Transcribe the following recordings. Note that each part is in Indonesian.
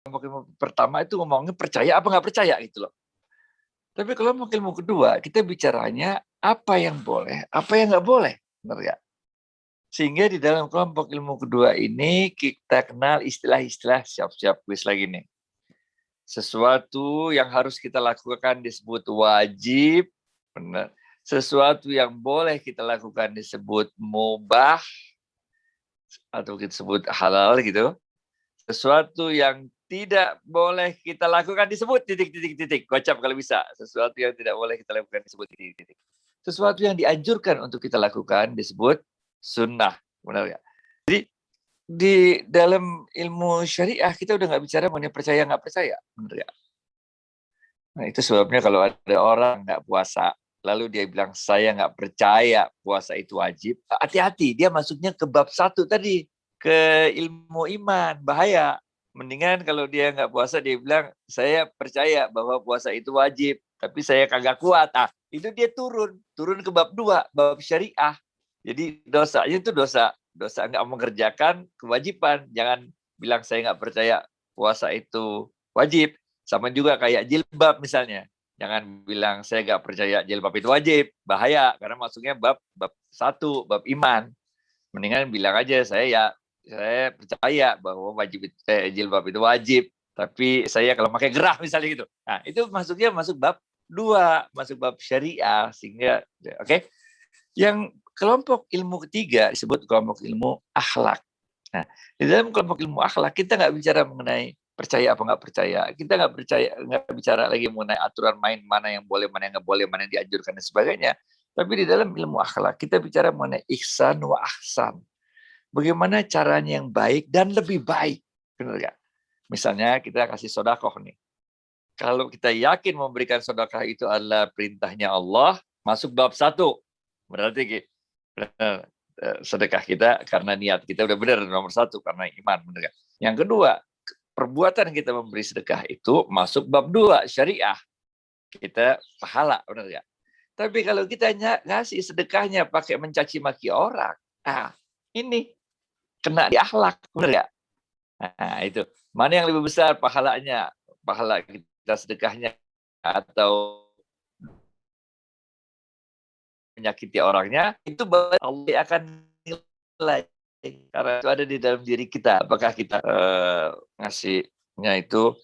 kelompok ilmu pertama itu ngomongnya percaya apa nggak percaya gitu loh. Tapi kelompok ilmu kedua, kita bicaranya apa yang boleh, apa yang nggak boleh. Benar nggak? Sehingga di dalam kelompok ilmu kedua ini kita kenal istilah-istilah, siap-siap kuis lagi nih. Sesuatu yang harus kita lakukan disebut wajib, benar. Sesuatu yang boleh kita lakukan disebut mubah, atau kita sebut halal gitu. Sesuatu yang tidak boleh kita lakukan disebut titik-titik-titik. Kocap kalau bisa. Sesuatu yang tidak boleh kita lakukan disebut titik-titik. Sesuatu yang dianjurkan untuk kita lakukan disebut sunnah. Benar ya? Jadi di dalam ilmu syariah kita udah nggak bicara mengenai percaya nggak percaya. Benar ya? Nah itu sebabnya kalau ada orang nggak puasa, lalu dia bilang saya nggak percaya puasa itu wajib, hati-hati dia masuknya ke bab 1 tadi, ke ilmu iman, bahaya. Mendingan kalau dia nggak puasa dia bilang saya percaya bahwa puasa itu wajib, tapi saya kagak kuat. Itu dia turun ke bab 2, bab syariah. Jadi dosanya itu dosa nggak mengerjakan kewajiban. Jangan bilang saya nggak percaya puasa itu wajib. Sama juga kayak jilbab misalnya. Jangan bilang saya nggak percaya jilbab itu wajib, bahaya karena masuknya bab 1, bab iman. Mendingan bilang aja saya percaya bahwa jilbab itu wajib, tapi saya kalau pakai gerah misalnya gitu. Nah, itu masuknya masuk bab 2, masuk bab syariah sehingga oke. Okay? Yang kelompok ilmu ketiga disebut kelompok ilmu akhlak. Nah, di dalam kelompok ilmu akhlak kita nggak bicara mengenai percaya apa nggak percaya. Kita nggak bicara lagi mengenai aturan main mana yang boleh, mana yang nggak boleh, mana yang dianjurkan dan sebagainya. Tapi di dalam ilmu akhlak kita bicara mengenai ihsan wa ahsan. Bagaimana caranya yang baik dan lebih baik, benar nggak? Misalnya kita kasih sodakoh nih. Kalau kita yakin memberikan sodakoh itu adalah perintahnya Allah, masuk bab 1. Berarti benar, sedekah kita karena niat kita udah benar, nomor 1 karena iman, benar gak? Yang kedua, perbuatan kita memberi sedekah itu masuk bab 2 syariah, kita pahala, benar gak? Tapi kalau kita ngasih sedekahnya pakai mencaci maki orang, ini kena di akhlak, benar gak? Nah itu mana yang lebih besar pahalanya, pahala kita sedekahnya atau menyakiti orangnya, itu Allah akan nilai karena itu ada di dalam diri kita. Apakah kita ngasihnya itu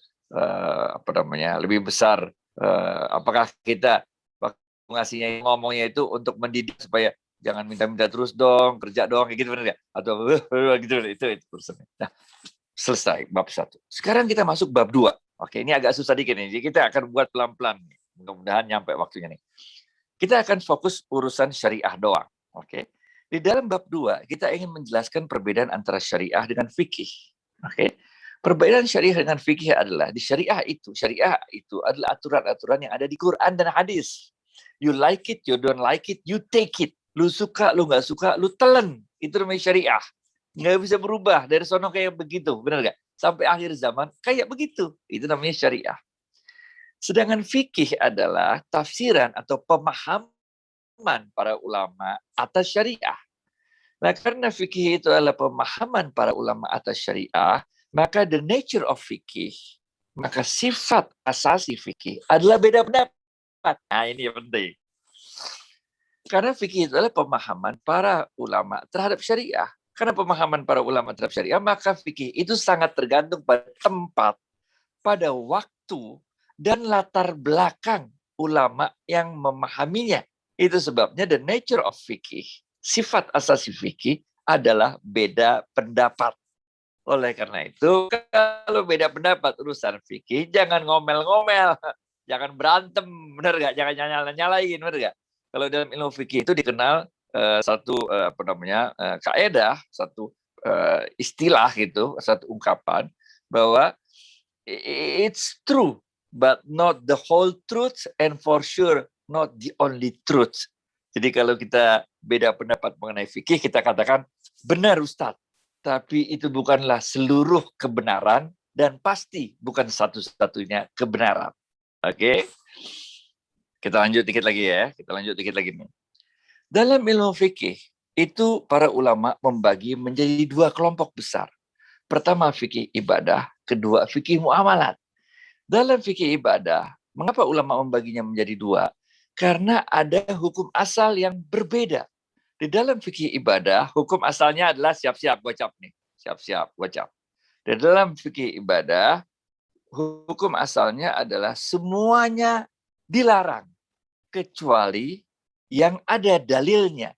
lebih besar? Apakah kita ngasihnya ngomongnya itu untuk mendidik supaya jangan minta-minta terus dong, kerja dong, kayak gitu benar ya? Atau gitu itu urusannya. Nah, selesai bab 1. Sekarang kita masuk bab 2. Oke, ini agak susah dikit nih. Jadi kita akan buat pelan-pelan. Mudah-mudahan nyampe waktunya nih. Kita akan fokus urusan syariah doang. Oke. Di dalam bab 2, kita ingin menjelaskan perbedaan antara syariah dengan fikih. Oke. Perbedaan syariah dengan fikih adalah di syariah itu adalah aturan-aturan yang ada di Quran dan hadis. You like it, you don't like it, you take it. Lu suka, lu nggak suka, lu telan. Itu namanya syariah. Nggak bisa berubah dari sono kayak begitu, benar nggak? Sampai akhir zaman kayak begitu. Itu namanya syariah. Sedangkan fikih adalah tafsiran atau pemahaman para ulama atas syariah. Nah, karena fikih itu adalah pemahaman para ulama atas syariah, maka the nature of fikih, maka sifat asasi fikih adalah beda pendapat. Nah, ini yang penting. Karena fikih itu adalah pemahaman para ulama terhadap syariah. Karena pemahaman para ulama terhadap syariah, maka fikih itu sangat tergantung pada tempat, pada waktu, dan latar belakang ulama yang memahaminya. Itu sebabnya the nature of fikih, sifat asasi fikih adalah beda pendapat. Oleh karena itu, kalau beda pendapat urusan fikih, jangan ngomel-ngomel, jangan berantem, benar nggak? Jangan nyalain, benar nggak? Kalau dalam ilmu fikih itu dikenal satu kaidah, satu istilah gitu, satu ungkapan bahwa it's true, but not the whole truth, and for sure not the only truth. Jadi kalau kita beda pendapat mengenai fikih, kita katakan benar Ustadz, tapi itu bukanlah seluruh kebenaran dan pasti bukan satu-satunya kebenaran. Oke? Kita lanjut dikit lagi ya. Nih. Dalam ilmu fikih, itu para ulama membagi menjadi 2 kelompok besar. Pertama fikih ibadah, kedua fikih muamalat. Dalam fikih ibadah, mengapa ulama membaginya menjadi dua? Karena ada hukum asal yang berbeda. Di dalam fikih ibadah, hukum asalnya adalah siap-siap gocap nih. Siap-siap gocap. Di dalam fikih ibadah, hukum asalnya adalah semuanya dilarang kecuali yang ada dalilnya.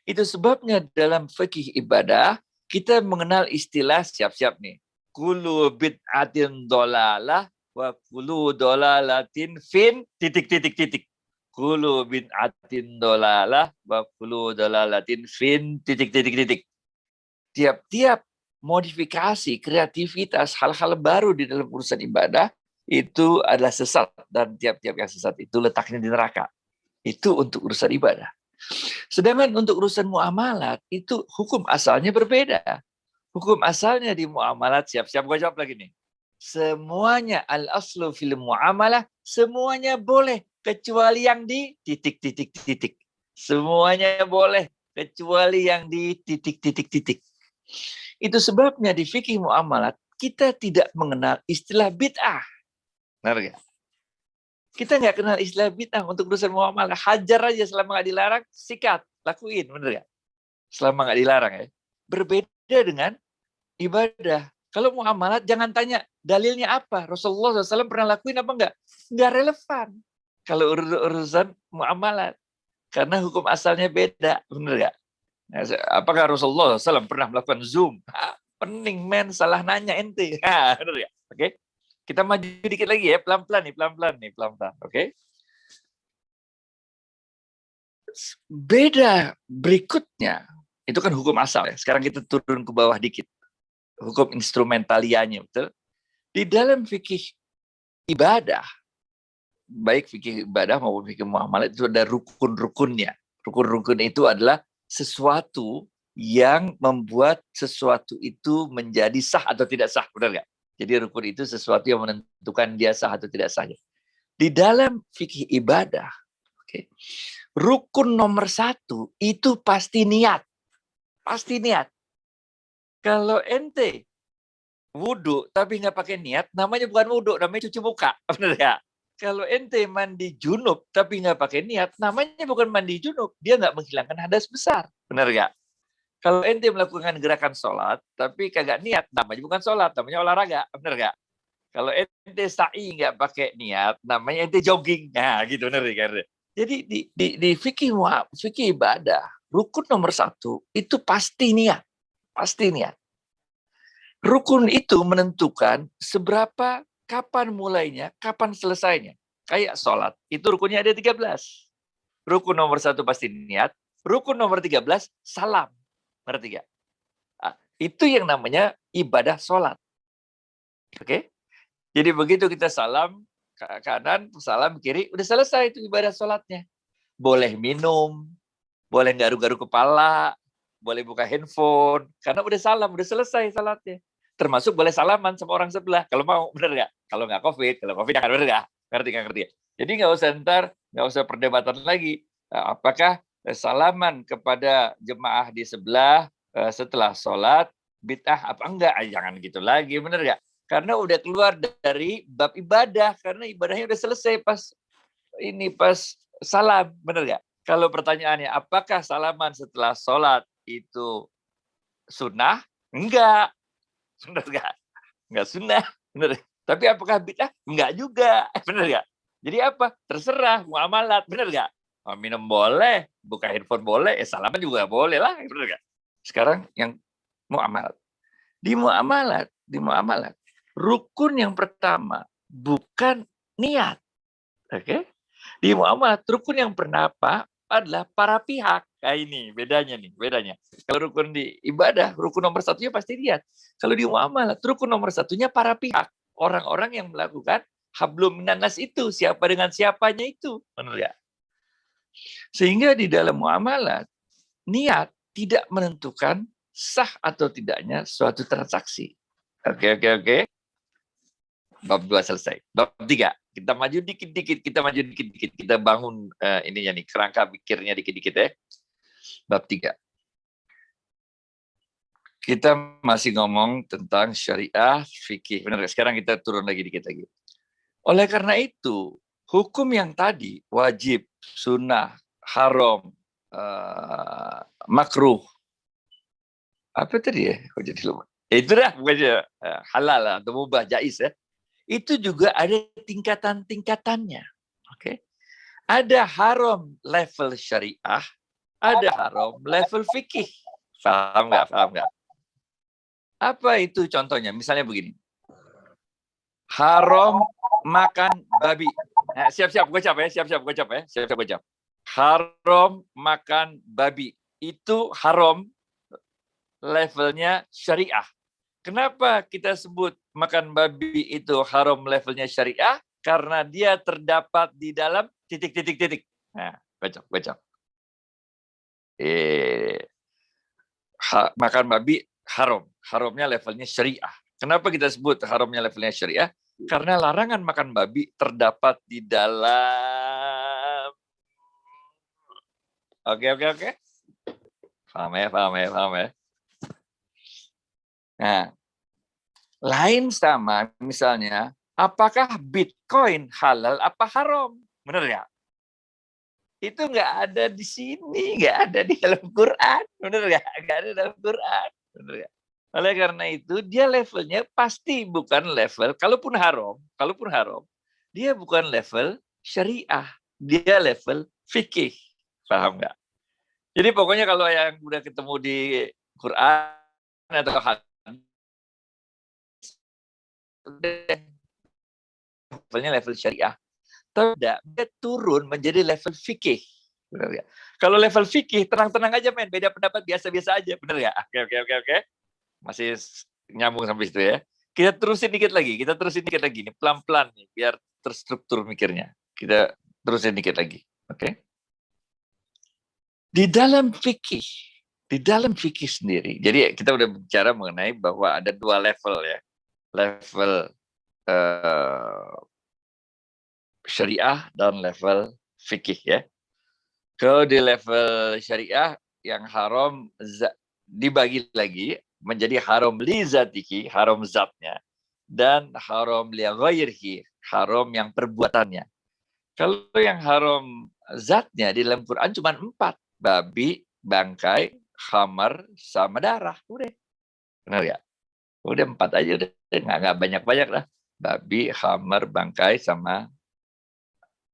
Itu sebabnya dalam fikih ibadah kita mengenal istilah siap-siap nih. Kullu bid'atin dolalah wa kullu dolalatin fin titik titik titik. Kullu bid'atin dolalah wa kullu dolalatin fin titik titik titik. Tiap-tiap modifikasi, kreativitas, hal-hal baru di dalam urusan ibadah itu adalah sesat, dan tiap-tiap yang sesat itu letaknya di neraka. Itu untuk urusan ibadah. Sedangkan untuk urusan muamalat itu hukum asalnya berbeda. Hukum asalnya di muamalat, siap-siap gue jawab lagi nih. Semuanya al-aslu fil muamalah, semuanya boleh kecuali yang di titik titik titik. Semuanya boleh kecuali yang di titik titik titik. Itu sebabnya di fikih muamalat kita tidak mengenal istilah bid'ah. Benar nggak? Kita nggak kenal istilah bid'ah untuk urusan muamalah. Hajar aja selama nggak dilarang, sikat, lakuin, bener nggak? Selama nggak dilarang ya. Berbeda dengan ibadah. Kalau muamalat jangan tanya dalilnya apa. Rasulullah SAW pernah lakuin apa enggak? Nggak relevan. Kalau urusan muamalat. Karena hukum asalnya beda, bener nggak? Nah, apakah Rasulullah SAW pernah melakukan Zoom? Pening men, salah nanya ente. Bener ya? Oke. Kita maju dikit lagi ya, pelan-pelan nih, pelan-pelan. Oke. Beda berikutnya, itu kan hukum asal ya. Sekarang kita turun ke bawah dikit. Hukum instrumentalianya, betul? Di dalam fikih ibadah, baik fikih ibadah maupun fikih muamalah, itu ada rukun-rukunnya. Rukun-rukun itu adalah sesuatu yang membuat sesuatu itu menjadi sah atau tidak sah, benar nggak? Jadi rukun itu sesuatu yang menentukan dia sah atau tidak sah. Di dalam fikih ibadah, rukun nomor 1 itu pasti niat. Pasti niat. Kalau ente wudhu tapi nggak pakai niat, namanya bukan wudhu, namanya cuci muka. Benar ya? Kalau ente mandi junub tapi nggak pakai niat, namanya bukan mandi junub. Dia nggak menghilangkan hadas besar. Benar nggak? Kalau ente melakukan gerakan sholat, tapi kagak niat, namanya bukan sholat, namanya olahraga. Benar nggak? Kalau ente sa'i nggak pakai niat, namanya ente jogging. Nah, gitu, benar kan? Jadi di fikih ibadah, rukun nomor 1 itu pasti niat. Pasti niat. Rukun itu menentukan seberapa, kapan mulainya, kapan selesainya. Kayak sholat, itu rukunnya ada 13. Rukun nomor 1 pasti niat. Rukun nomor 13, salam. Ngerti gak? Nah, itu yang namanya ibadah sholat. Oke? Jadi begitu kita salam, kanan, salam kiri, udah selesai itu ibadah sholatnya. Boleh minum, boleh garuk-garuk kepala, boleh buka handphone, karena udah salam, udah selesai salatnya. Termasuk boleh salaman sama orang sebelah, kalau mau, bener nggak? Kalau nggak COVID, kalau COVID jangan, bener nggak? Ngerti? Jadi nggak usah nggak usah perdebatan lagi. Apakah salaman kepada jemaah di sebelah setelah sholat, bid'ah apa enggak? Jangan gitu lagi, bener nggak? Karena udah keluar dari bab ibadah, karena ibadahnya udah selesai pas salam, bener nggak? Kalau pertanyaannya, apakah salaman setelah sholat itu sunnah? Enggak. Benar nggak? Enggak sunnah. Bener. Tapi apakah bid'ah? Enggak juga. Benar nggak? Jadi apa? Terserah, muamalat. Benar nggak? Minum boleh, buka handphone boleh, salaman juga boleh lah. Benar nggak? Sekarang yang muamalat. Di muamalat, rukun yang pertama bukan niat. Oke? Di muamalat, rukun yang pertama adalah para pihak. Nah, ini bedanya. Kalau rukun di ibadah, rukun nomor 1-nya pasti niat. Kalau di muamalat, rukun nomor 1-nya para pihak. Orang-orang yang melakukan hablum minanas itu, siapa dengan siapanya itu. Menurut ya. Sehingga di dalam muamalat, niat tidak menentukan sah atau tidaknya suatu transaksi. Oke. Bab 2 selesai. Bab 3, kita maju dikit-dikit, kita bangun ininya nih, kerangka pikirnya dikit-dikit ya. Bab 3. kita masih ngomong tentang syariah, fikih. Benar, sekarang kita turun lagi dikit lagi. Oleh karena itu, hukum yang tadi, wajib, sunnah, haram, makruh, apa tadi ya? Kok jadi lupa? Itu dah, bukannya halal atau mubah, jais ya. Itu juga ada tingkatan-tingkatannya. Oke. Ada haram level syariah, ada haram level fikih. Paham nggak? Paham nggak? Apa itu contohnya? Misalnya begini. Haram makan babi. Nah, siap-siap gue cap ya, siap-siap gue cap ya, siap-siap gue cap. Haram makan babi. Itu haram levelnya syariah. Kenapa kita sebut makan babi itu haram levelnya syariah? Karena dia terdapat di dalam titik-titik-titik. Nah, gue cap. Makan babi haram. Haramnya levelnya syariah. Kenapa kita sebut haramnya levelnya syariah? Karena larangan makan babi terdapat di dalam... Oke. Paham ya. Nah, lain sama misalnya, apakah Bitcoin halal apa haram? Benar ya? Itu nggak ada di sini, nggak ada di dalam Quran. Benar ya? Nggak ada dalam Quran. Benar ya? Oleh karena itu, dia levelnya pasti bukan level, kalaupun haram, dia bukan level syariah. Dia level fikih. Paham nggak? Jadi pokoknya kalau yang udah ketemu di Quran atau hadis, levelnya level syariah. Tidak, dia turun menjadi level fikih. Benar ya? Kalau level fikih, tenang-tenang aja men, beda pendapat biasa-biasa aja. Benar ya? Oke. Masih nyambung sampai situ ya. Kita terusin dikit lagi nih, pelan-pelan nih, biar terstruktur mikirnya. Kita terusin dikit lagi. Oke? Di dalam fikih sendiri, jadi kita udah bicara mengenai bahwa ada dua level ya. Level syariah dan level fikih ya. Kalau di level syariah yang haram dibagi lagi menjadi haram li zatihi, haram zatnya, dan haram li ghairihi, haram yang perbuatannya. Kalau yang haram zatnya di dalam Quran cuma 4, babi, bangkai, khamar, sama darah. Udah. Benar ya? Udah 4 aja, udah nggak banyak-banyak lah. Babi, khamar, bangkai, sama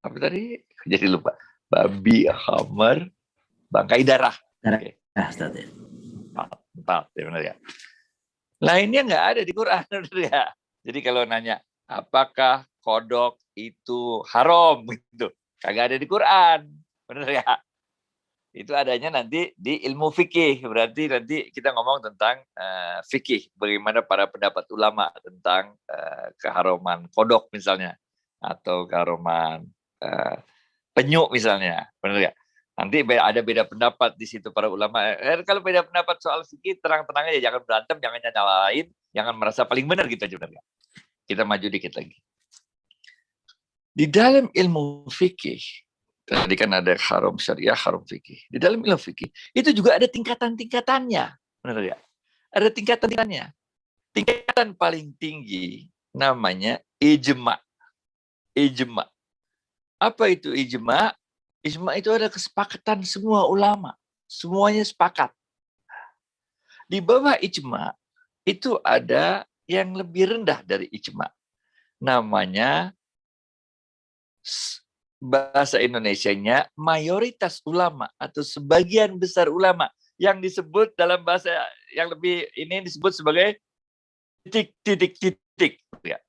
apa tadi? Jadi lupa. Babi, khamar, bangkai, darah. Oke. Empat, ya benar ya. Lainnya nggak ada di Quran, benar ya. Jadi kalau nanya, apakah kodok itu haram? Gitu. Kagak ada di Quran, benar ya. Itu adanya nanti di ilmu fikih. Berarti nanti kita ngomong tentang fikih. Bagaimana para pendapat ulama tentang keharaman kodok misalnya. Atau keharaman penyu misalnya. Benar ya? Nanti ada beda pendapat di situ para ulama. Kalau beda pendapat soal fikih, tenang-tenang aja. Jangan berantem, jangan nyalain. Jangan merasa paling benar gitu aja. Benar ya? Kita maju dikit lagi. Di dalam ilmu fikih, tadi kan ada haram syariah, haram fikih. Di dalam ilmu fikih, itu juga ada tingkatan-tingkatannya. Benar ya? Ada tingkatan-tingkatannya. Tingkatan paling tinggi namanya ijma. Ijma. Apa itu ijma? Ijma itu ada kesepakatan semua ulama. Semuanya sepakat. Di bawah ijma, itu ada yang lebih rendah dari ijma. Namanya, bahasa Indonesianya, mayoritas ulama atau sebagian besar ulama. Yang disebut dalam bahasa yang lebih ini disebut sebagai titik. Ya.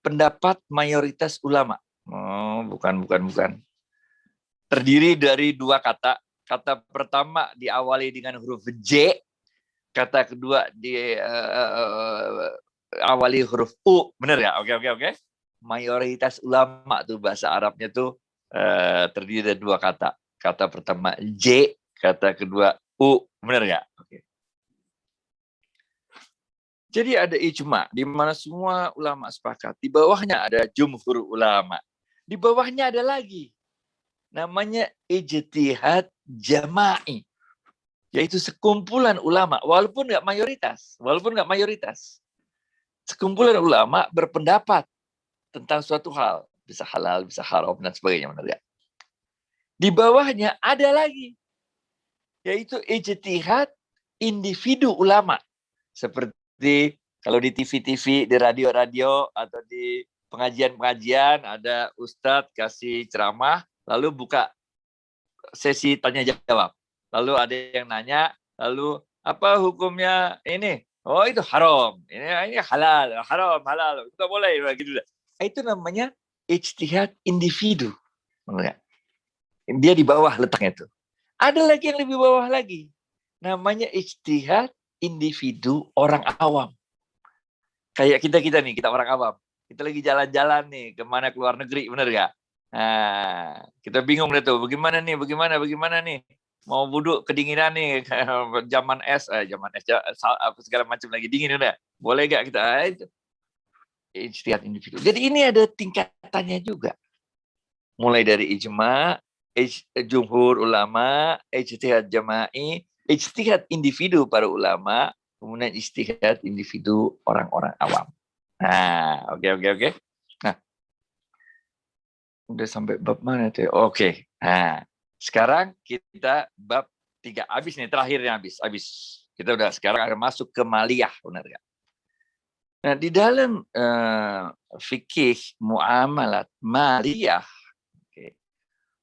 Pendapat mayoritas ulama. Oh, bukan. Terdiri dari 2 kata. Kata pertama diawali dengan huruf J. Kata kedua diawali huruf U. Benar ya? Oke. Mayoritas ulama tuh bahasa Arabnya tuh terdiri dari 2 kata. Kata pertama J, kata kedua U. Benar ya? Oke. Jadi ada ijma, di mana semua ulama sepakat. Di bawahnya ada jumhur ulama. Di bawahnya ada lagi. Namanya ijtihad jama'i. yaitu sekumpulan ulama, walaupun nggak mayoritas, sekumpulan ulama berpendapat tentang suatu hal, bisa halal, bisa haram, dan sebagainya, benar ya. Di bawahnya ada lagi, yaitu ijtihad individu ulama. Seperti kalau di TV-TV, di radio-radio, atau di pengajian-pengajian, ada ustadz kasih ceramah, lalu buka sesi tanya jawab. Lalu ada yang nanya, lalu apa hukumnya ini? Oh, itu haram. Ini halal, haram, halal. Itu boleh gitu. Itu namanya ijtihad individu. Dia di bawah letaknya itu. Ada lagi yang lebih bawah lagi. Namanya ijtihad individu orang awam. Kayak kita nih, kita orang awam. Kita lagi jalan-jalan nih, kemana, ke luar negeri, bener gak? Nah, kita bingung deh tuh, bagaimana nih? Mau wudhu kedinginan nih, zaman es, segala macam lagi dingin udah. Boleh gak kita? Itu ijtihad individu. Jadi ini ada tingkatannya juga. Mulai dari ijma, jumhur ulama, ijtihad jama'i, ijtihad individu para ulama, kemudian ijtihad individu orang-orang awam. Nah, oke. Nah, udah sampai bab mana tuh? Oke. Nah, sekarang kita bab 3 habis nih, terakhirnya habis. Kita udah sekarang akan masuk ke maliyah, benar ya? Nah, di dalam fikih muamalat maliyah,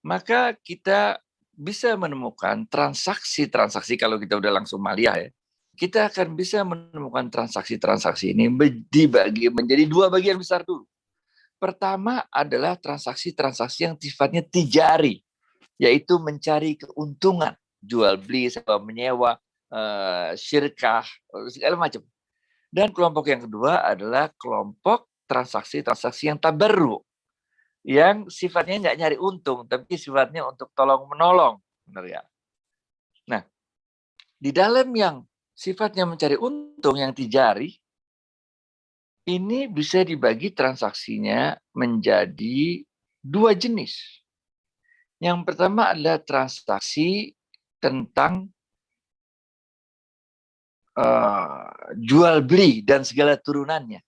maka kita bisa menemukan transaksi-transaksi, kalau kita udah langsung maliyah ya, kita akan bisa menemukan transaksi-transaksi ini dibagi menjadi 2 bagian besar dulu. Pertama adalah transaksi-transaksi yang sifatnya tijari, yaitu mencari keuntungan, jual beli, sewa menyewa, syirkah, segala macam. Dan kelompok yang kedua adalah kelompok transaksi-transaksi yang tabarru, yang sifatnya nggak nyari untung, tapi sifatnya untuk tolong-menolong. Benar ya? Nah, di dalam yang sifatnya mencari untung, yang tijari, ini bisa dibagi transaksinya menjadi 2 jenis. Yang pertama adalah transaksi tentang jual beli dan segala turunannya.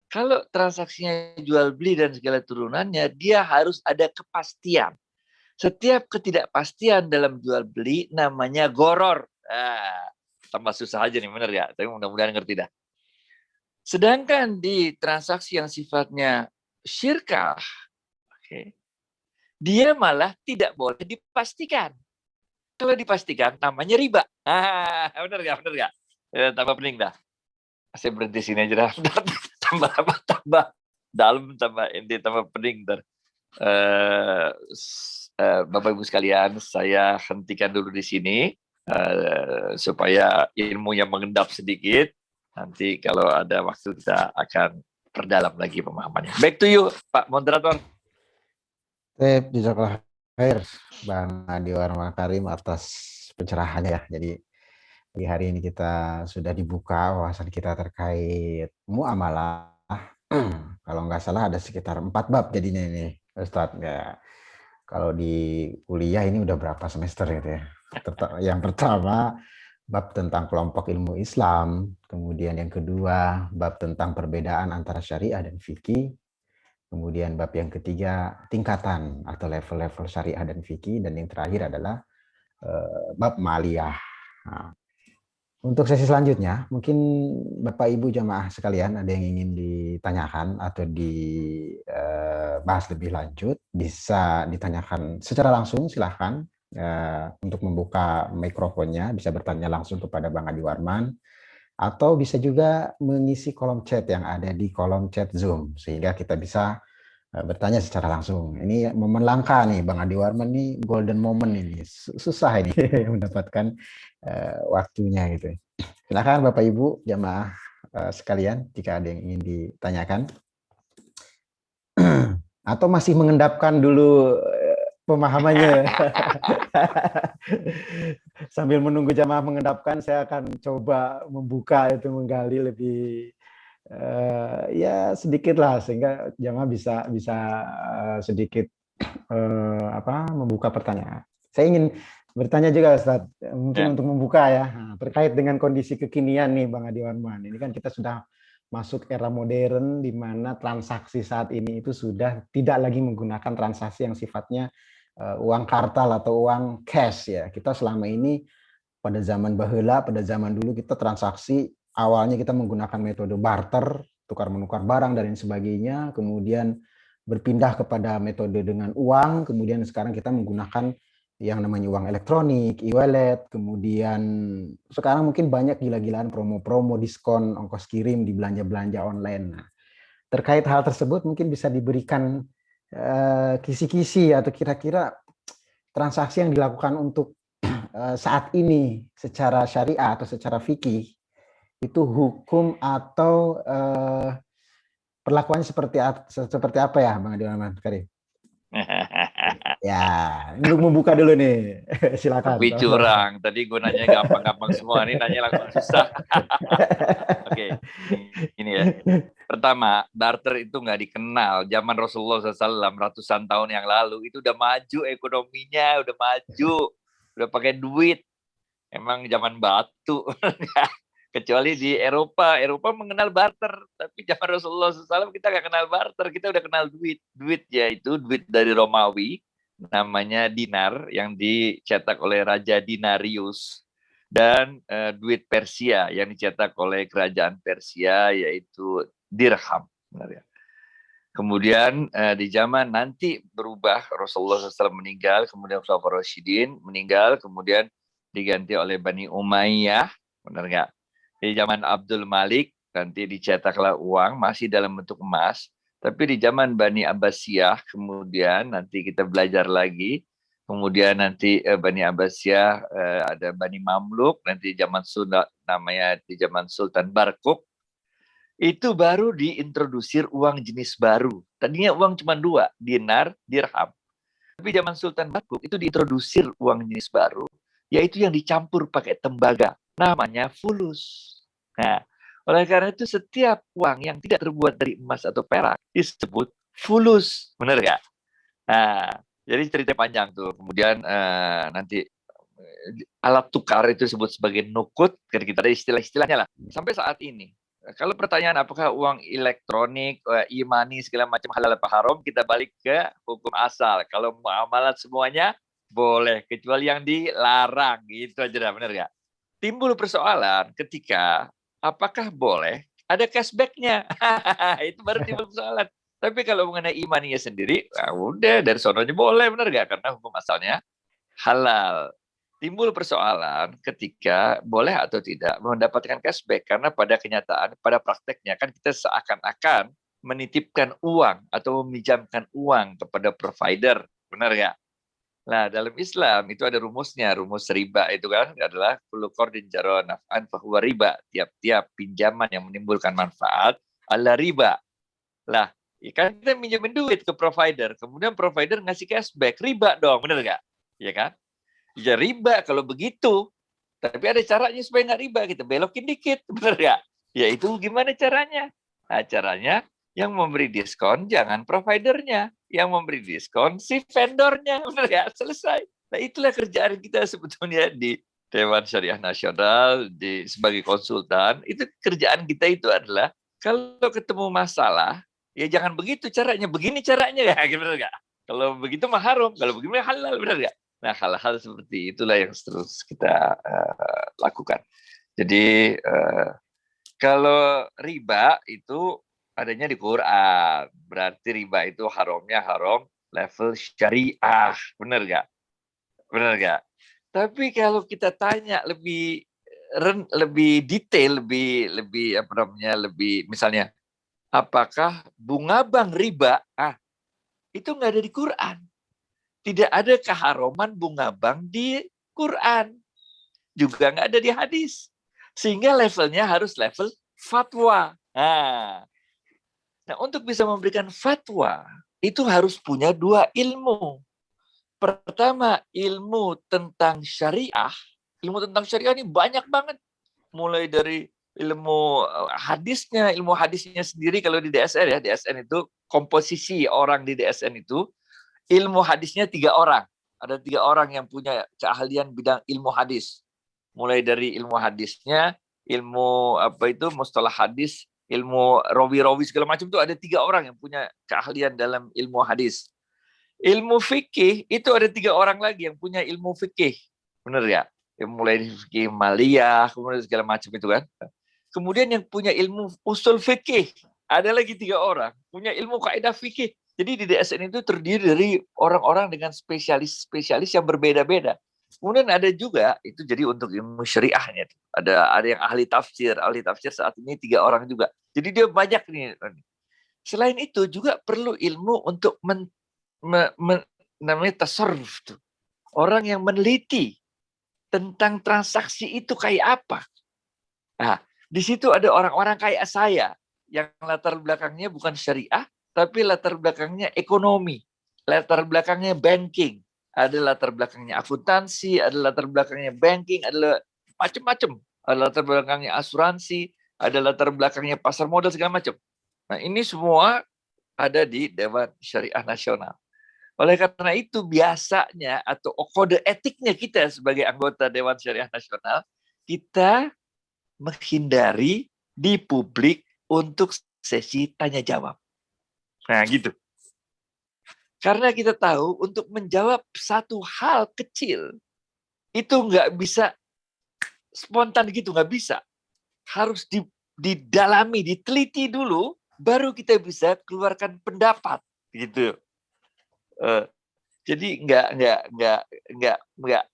Kalau transaksinya jual beli dan segala turunannya, dia harus ada kepastian. Setiap ketidakpastian dalam jual beli namanya goror. Tambah susah aja nih, bener ya? Tapi mudah-mudahan ngerti dah. Sedangkan di transaksi yang sifatnya syirkah, dia malah tidak boleh dipastikan. Kalau dipastikan namanya riba. Bener gak? Tambah pening dah. Saya berhenti sini aja dah. tambah dalam, tambah ente, tambah pening ntar. Bapak Ibu sekalian, saya hentikan dulu di sini supaya ilmunya mengendap sedikit. Nanti kalau ada waktu kita akan perdalam lagi pemahamannya. Back to you, Pak Moderator. Jazakallah khair Bang Adiwar Makarim atas pencerahannya ya. Jadi di hari ini kita sudah dibuka wawasan kita terkait muamalah. Kalau nggak salah ada sekitar 4 bab jadinya ini, Ustadz. Ya. Kalau di kuliah ini udah berapa semester gitu ya. Yang pertama bab tentang kelompok ilmu Islam, kemudian yang kedua bab tentang perbedaan antara syariah dan fikih. Kemudian bab yang ketiga tingkatan atau level-level syariah dan fikih, dan yang terakhir adalah bab maliyah. Nah, untuk sesi selanjutnya mungkin Bapak Ibu jamaah sekalian ada yang ingin ditanyakan atau dibahas lebih lanjut, bisa ditanyakan secara langsung, silahkan untuk membuka mikrofonnya, bisa bertanya langsung kepada Bang Adi Warman, atau bisa juga mengisi kolom chat yang ada di kolom chat Zoom sehingga kita bisa bertanya secara langsung. Ini momen langka nih Bang Adi Warman, nih golden moment ini, susah ini mendapatkan waktunya gitu. Silakan Bapak Ibu jamaah sekalian jika ada yang ingin ditanyakan atau masih mengendapkan dulu pemahamannya. Sambil menunggu jamaah mengendapkan, saya akan coba membuka itu, menggali lebih ya sedikit lah sehingga jamaah bisa sedikit membuka pertanyaan. Saya ingin Bertanya juga Ustadz, mungkin Ya. untuk membuka ya, terkait dengan kondisi kekinian nih Bang Adi Warman. Ini kan kita sudah masuk era modern di mana transaksi saat ini itu sudah tidak lagi menggunakan transaksi yang sifatnya uang kartal atau uang cash ya. Kita selama ini pada zaman bahela, pada zaman dulu kita transaksi awalnya kita menggunakan metode barter, tukar menukar barang dan lain sebagainya, kemudian berpindah kepada metode dengan uang, kemudian sekarang kita menggunakan yang namanya uang elektronik, e-wallet, kemudian sekarang mungkin banyak gila-gilaan promo-promo, diskon, ongkos kirim di belanja-belanja online. Nah, terkait hal tersebut mungkin bisa diberikan kisi-kisi atau kira-kira transaksi yang dilakukan untuk saat ini secara syariah atau secara fikih itu hukum atau perlakuannya seperti apa ya Bang Adi Rahman Karim? Ya, untuk membuka dulu nih. Silakan. Tapi curang. Tadi gue nanya gampang-gampang semua. Ini nanya langsung susah. Oke, ini ya. Pertama, barter itu nggak dikenal. Zaman Rasulullah SAW ratusan tahun yang lalu itu udah maju ekonominya, udah maju, udah pakai duit. Emang zaman batu. Kecuali di Eropa. Eropa mengenal barter. Tapi zaman Rasulullah SAW kita nggak kenal barter. Kita udah kenal duit. Duit yaitu duit dari Romawi. Namanya dinar yang dicetak oleh Raja Dinarius. Dan duit Persia yang dicetak oleh kerajaan Persia yaitu dirham. Kemudian di zaman nanti berubah, Rasulullah SAW meninggal, kemudian Khulafaur Rasyidin meninggal, kemudian diganti oleh Bani Umayyah, benar nggak? Di zaman Abdul Malik nanti dicetaklah uang masih dalam bentuk emas, tapi di zaman Bani Abbasiyah kemudian nanti kita belajar lagi, kemudian nanti Bani Abbasiyah ada Bani Mamluk, nanti zaman namanya di zaman Sultan Barkuk, itu baru diintrodusir uang jenis baru. Tadinya uang cuma dua, dinar, dirham. Tapi zaman Sultan Bakuk itu diintrodusir uang jenis baru, yaitu yang dicampur pakai tembaga. Namanya fulus. Nah, oleh karena itu setiap uang yang tidak terbuat dari emas atau perak disebut fulus. Benar nggak? Nah, jadi cerita panjang tuh. Kemudian nanti alat tukar itu disebut sebagai nukut. Kita ada istilah-istilahnya lah. Sampai saat ini. Kalau pertanyaan apakah uang elektronik, e-money segala macam halal apa haram, kita balik ke hukum asal. Kalau muamalat semuanya boleh, kecuali yang dilarang. Gitu aja dah, benar nggak? Timbul persoalan ketika apakah boleh ada cashback-nya. Itu baru timbul persoalan. Tapi kalau mengenai e-money-nya sendiri, udah dari sononya boleh, benar nggak? Karena hukum asalnya halal. Timbul persoalan ketika boleh atau tidak mendapatkan cashback, karena pada kenyataan, pada prakteknya kan kita seakan-akan menitipkan uang atau meminjamkan uang kepada provider, benar nggak? Nah, dalam Islam itu ada rumusnya, rumus riba itu kan adalah kullu qardin jara naf'an fahuwa riba. Tiap-tiap pinjaman yang menimbulkan manfaat adalah riba. Lah, kan kita minjemin duit ke provider, kemudian provider ngasih cashback, riba dong, benar nggak? Iya kan? Ya riba kalau begitu. Tapi ada caranya supaya nggak riba. Kita belokin dikit. Benar nggak? Ya itu gimana caranya? Nah, caranya yang memberi diskon jangan providernya. Yang memberi diskon si vendornya. Benar nggak? Selesai. Nah itulah kerjaan kita sebetulnya di Dewan Syariah Nasional sebagai konsultan. Itu kerjaan kita itu adalah kalau ketemu masalah, ya jangan begitu caranya. Begini caranya ya. Benar nggak? Kalau begitu mah haram. Kalau begini mah halal. Benar nggak? Nah, hal-hal seperti itulah yang terus kita lakukan. Jadi, kalau riba itu adanya di Quran. Berarti riba itu haramnya haram level syariah. Benar nggak? Benar nggak? Tapi kalau kita tanya lebih detail, lebih apa namanya, lebih misalnya, apakah bunga bank riba? Itu nggak ada di Quran. Tidak ada keharaman bunga bank di Quran. Juga nggak ada di hadis. Sehingga levelnya harus level fatwa. Nah, untuk bisa memberikan fatwa, itu harus punya dua ilmu. Pertama, ilmu tentang syariah. Ilmu tentang syariah ini banyak banget. Mulai dari ilmu hadisnya sendiri kalau di DSN ya. DSN itu komposisi orang di DSN itu ilmu hadisnya 3 orang. Ada 3 orang yang punya keahlian bidang ilmu hadis. Mulai dari ilmu hadisnya, ilmu mustalah hadis, ilmu rawi-rawi segala macam itu ada 3 orang yang punya keahlian dalam ilmu hadis. Ilmu fikih itu ada 3 orang lagi yang punya ilmu fikih. Benar ya? Yang mulai dari fikih maliyah, kemudian segala macam itu kan. Kemudian yang punya ilmu usul fikih, ada lagi 3 orang punya ilmu kaidah fikih. Jadi di DSN itu terdiri dari orang-orang dengan spesialis-spesialis yang berbeda-beda. Kemudian ada juga itu jadi untuk ilmu syariahnya. Ada yang ahli tafsir saat ini 3 orang juga. Jadi dia banyak nih. Selain itu juga perlu ilmu untuk namanya tasarruf tuh. Orang yang meneliti tentang transaksi itu kayak apa. Nah, di situ ada orang-orang kayak saya yang latar belakangnya bukan syariah, tapi latar belakangnya ekonomi, latar belakangnya banking, ada latar belakangnya akuntansi, ada latar belakangnya banking, ada macam-macam, ada latar belakangnya asuransi, ada latar belakangnya pasar modal segala macam. Nah, ini semua ada di Dewan Syariah Nasional. Oleh karena itu biasanya atau kode etiknya kita sebagai anggota Dewan Syariah Nasional, kita menghindari di publik untuk sesi tanya jawab. Nah, gitu. Karena kita tahu untuk menjawab satu hal kecil itu nggak bisa spontan gitu, nggak bisa. Harus didalami, diteliti dulu, baru kita bisa keluarkan pendapat, gitu. Jadi nggak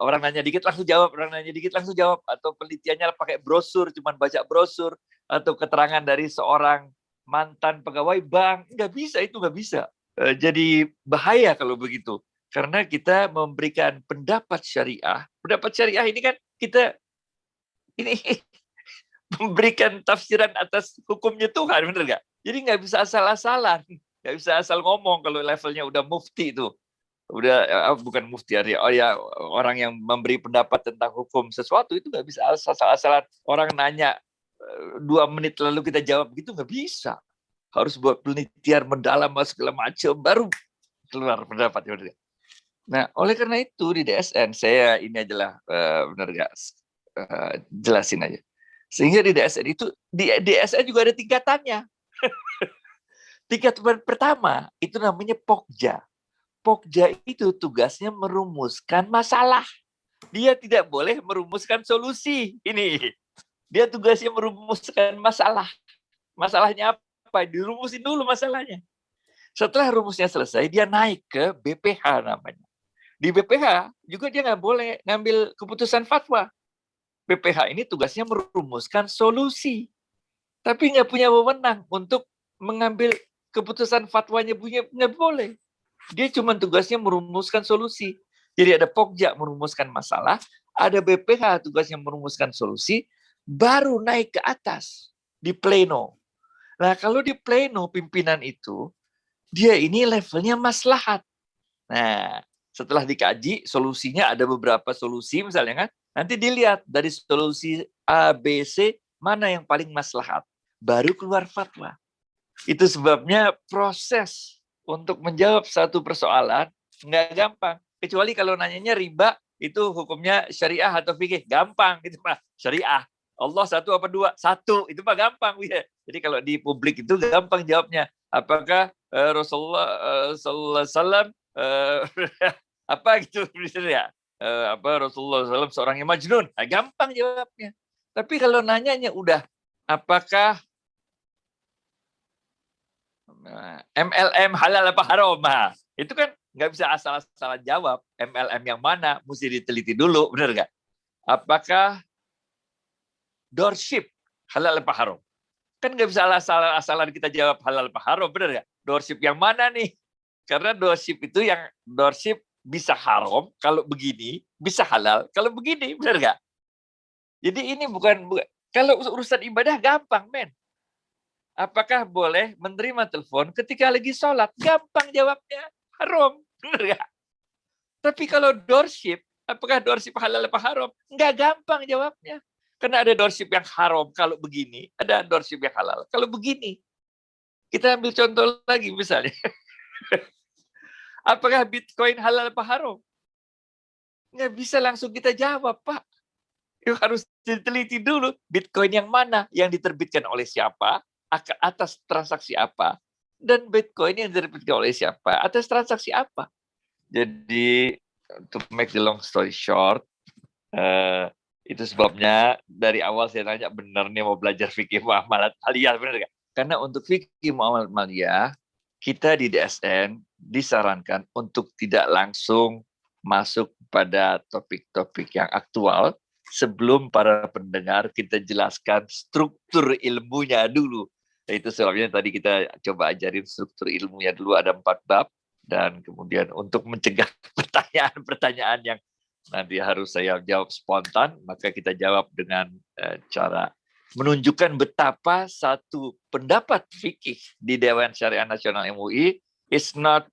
orang nanya dikit langsung jawab, atau penelitiannya pakai brosur, cuman baca brosur atau keterangan dari seorang mantan pegawai bank, nggak bisa. Jadi bahaya kalau begitu, karena kita memberikan pendapat syariah. Pendapat syariah ini kan kita ini memberikan tafsiran atas hukumnya Tuhan, bener nggak? Jadi nggak bisa asal-asalan, nggak bisa asal ngomong kalau levelnya udah mufti itu. Udah bukan mufti ya, orang yang memberi pendapat tentang hukum sesuatu itu nggak bisa asal-asalan orang nanya 2 menit lalu kita jawab gitu, nggak bisa. Harus buat penelitian mendalam segala macam baru keluar pendapat. Nah, oleh karena itu di DSN saya ini adalah benar nggak jelasin aja. Sehingga di DSN juga ada tingkatannya. Tingkatan pertama itu namanya Pokja. Pokja itu tugasnya merumuskan masalah. Dia tidak boleh merumuskan solusi. Ini. Dia tugasnya merumuskan masalah. Masalahnya apa? Dirumusin dulu masalahnya. Setelah rumusnya selesai, dia naik ke BPH namanya. Di BPH juga dia nggak boleh ngambil keputusan fatwa. BPH ini tugasnya merumuskan solusi. Tapi nggak punya wewenang untuk mengambil keputusan fatwanya, punya nggak boleh. Dia cuma tugasnya merumuskan solusi. Jadi ada Pokja merumuskan masalah, ada BPH tugasnya merumuskan solusi, baru naik ke atas di pleno. Nah, kalau di pleno pimpinan itu, dia ini levelnya maslahat. Nah, setelah dikaji, solusinya ada beberapa solusi misalnya kan, nanti dilihat dari solusi A, B, C, mana yang paling maslahat. Baru keluar fatwa. Itu sebabnya proses untuk menjawab satu persoalan nggak gampang. Kecuali kalau nanyanya riba, itu hukumnya syariah atau fikih. Gampang, itu Pak. Syariah. Allah 1 apa 2? 1. Itu Pak gampang. Ya. Jadi kalau di publik itu gampang jawabnya. Apakah Rasulullah sallallahu alaihi wasallam apa gitu misalnya Rasulullah SAW seorang yang majnun. Nah, gampang jawabnya. Tapi kalau nanyanya udah apakah MLM halal apa haram? Nah, itu kan nggak bisa asal-asalan jawab. MLM yang mana? Mesti diteliti dulu, benar nggak? Apakah doorship halal apa haram? Kan nggak bisa asal-asalan kita jawab halal apa haram, benar nggak? Doorship yang mana nih? Karena doorship itu doorship bisa haram kalau begini, bisa halal kalau begini, benar nggak? Jadi ini bukan kalau urusan ibadah gampang, men. Apakah boleh menerima telepon ketika lagi sholat? Gampang jawabnya, haram. Benar nggak? Tapi kalau doorship, apakah doorship halal apa haram? Nggak gampang jawabnya. Karena ada doorship yang haram kalau begini, ada doorship yang halal kalau begini. Kita ambil contoh lagi misalnya. Apakah Bitcoin halal apa haram? Nggak bisa langsung kita jawab, Pak. Itu harus diteliti dulu. Bitcoin yang mana? Yang diterbitkan oleh siapa? Atas transaksi apa? Dan Bitcoin yang diterbitkan oleh siapa? Atas transaksi apa? Jadi, to make the long story short, itu sebabnya dari awal saya nanya, benar nih mau belajar fikih muamalat maliyah, benar nggak? Karena untuk fikih muamalat maliyah, kita di DSN disarankan untuk tidak langsung masuk pada topik-topik yang aktual sebelum para pendengar kita jelaskan struktur ilmunya dulu. Itu sebabnya tadi kita coba ajarin struktur ilmunya dulu, ada 4 bab, dan kemudian untuk mencegah pertanyaan-pertanyaan yang nanti harus saya jawab spontan, maka kita jawab dengan cara menunjukkan betapa satu pendapat fikih di Dewan Syariah Nasional MUI is not